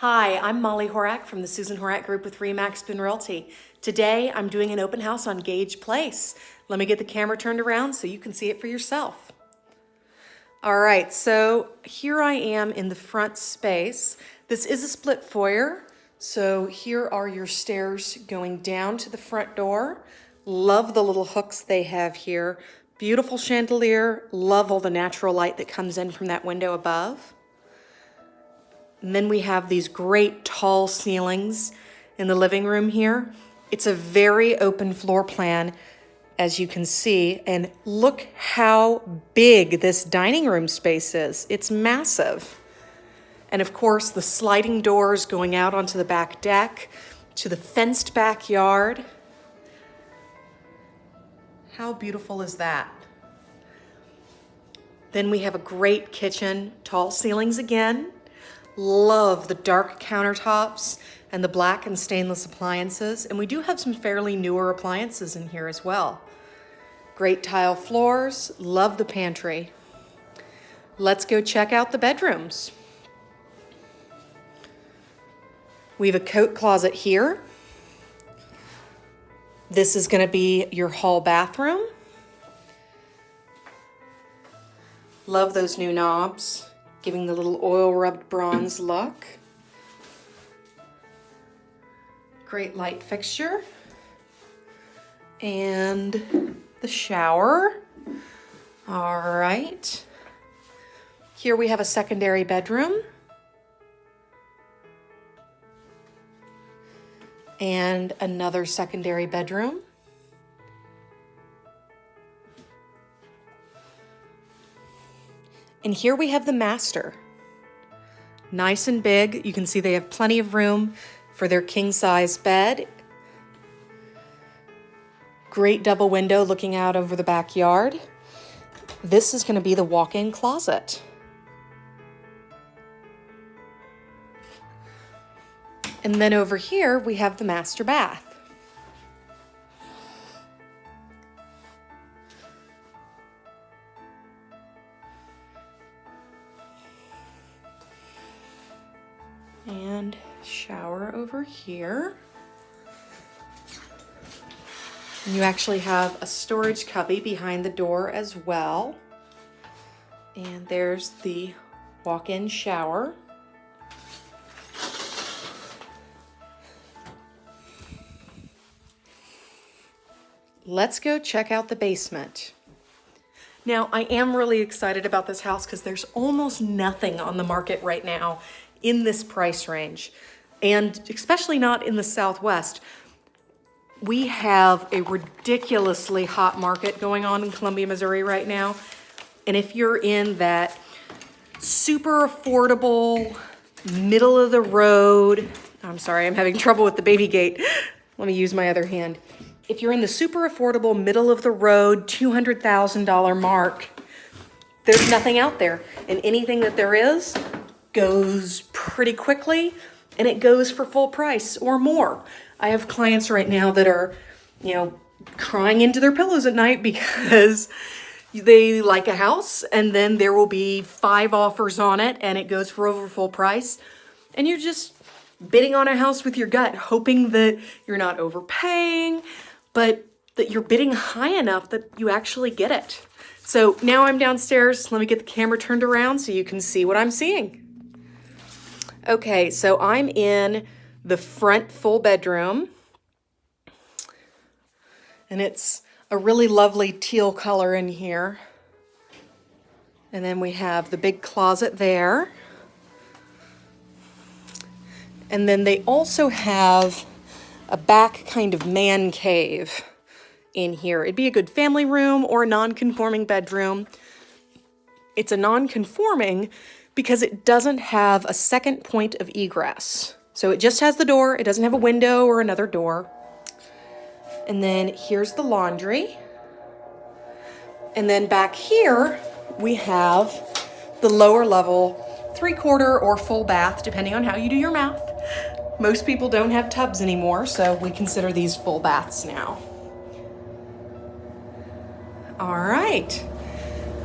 Hi, I'm Molly Horak from the Susan Horak Group with REMAX Realty. Today, I'm doing an open house on Gage Place. Let me get the camera turned around so you can see it for yourself. All right, so here I am in the front space. This is a split foyer. So here are your stairs going down to the front door. Love the little hooks they have here. Beautiful chandelier. Love all the natural light that comes in from that window above. And then we have these great tall ceilings in the living room here. It's a very open floor plan, as you can see, and look how big this dining room space is. It's massive. And of course, the sliding doors going out onto the back deck to the fenced backyard. How beautiful is that? Then we have a great kitchen, tall ceilings again. Love the dark countertops and the black and stainless appliances. And we do have some fairly newer appliances in here as well. Great tile floors. Love the pantry. Let's go check out the bedrooms. We have a coat closet here. This is going to be your hall bathroom. Love those new knobs, giving the little oil rubbed bronze look. Great light fixture. And the shower. All right. Here we have a secondary bedroom. And another secondary bedroom. And here we have the master. Nice and big. You can see they have plenty of room for their king-size bed. Great double window looking out over the backyard. This is going to be the walk-in closet. And then over here we have the master bath. And shower over here. And you actually have a storage cubby behind the door as well. And there's the walk-in shower. Let's go check out the basement. Now, I am really excited about this house because there's almost nothing on the market right now in this price range, and especially not in the Southwest. We have a ridiculously hot market going on in Columbia, Missouri right now. And if you're in that super affordable, middle of the road, I'm sorry, I'm having trouble with the baby gate. Let me use my other hand. If you're in the super affordable, middle of the road, $200,000 mark, there's nothing out there. And anything that there is goes pretty quickly, and it goes for full price or more. I have clients right now that are, crying into their pillows at night because they like a house and then there will be 5 offers on it and it goes for over full price. And you're just bidding on a house with your gut, hoping that you're not overpaying, but that you're bidding high enough that you actually get it. So now I'm downstairs. Let me get the camera turned around so you can see what I'm seeing. Okay, so I'm in the front full bedroom, and it's a really lovely teal color in here. And then we have the big closet there. And then they also have a back kind of man cave in here. It'd be a good family room or a non-conforming bedroom. It's a non-conforming because it doesn't have a second point of egress. So it just has the door. It doesn't have a window or another door. And then here's the laundry. And then back here, we have the lower level 3/4 or full bath, depending on how you do your math. Most people don't have tubs anymore, so we consider these full baths now. All right.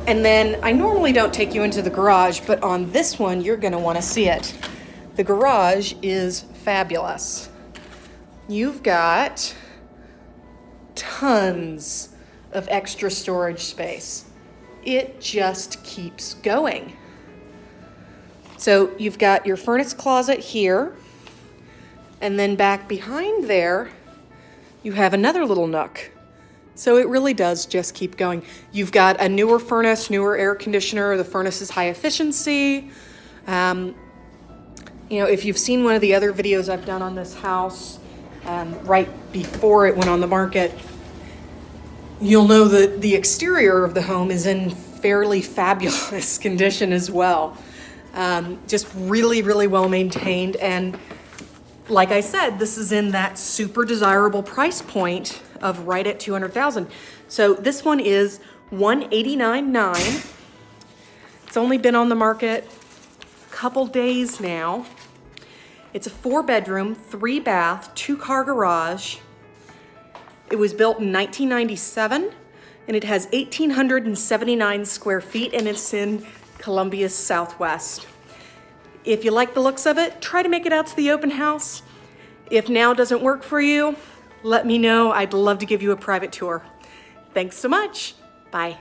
And then I normally don't take you into the garage, but on this one, you're gonna wanna see it. The garage is fabulous. You've got tons of extra storage space. It just keeps going. So you've got your furnace closet here, and then back behind there, you have another little nook. So it really does just keep going. You've got a newer furnace, newer air conditioner. The furnace is high efficiency. You know, if you've seen one of the other videos I've done on this house, right before it went on the market, you'll know that the exterior of the home is in fairly fabulous condition as well. Just really, really well maintained. And like I said, this is in that super desirable price point of right at $200,000. So this one is $189,900. It's only been on the market a couple days now. It's a 4-bedroom, 3-bath, 2-car garage. It was built in 1997, and it has 1,879 square feet, and it's in Columbia's Southwest. If you like the looks of it, try to make it out to the open house. If now doesn't work for you, let me know. I'd love to give you a private tour. Thanks so much. Bye.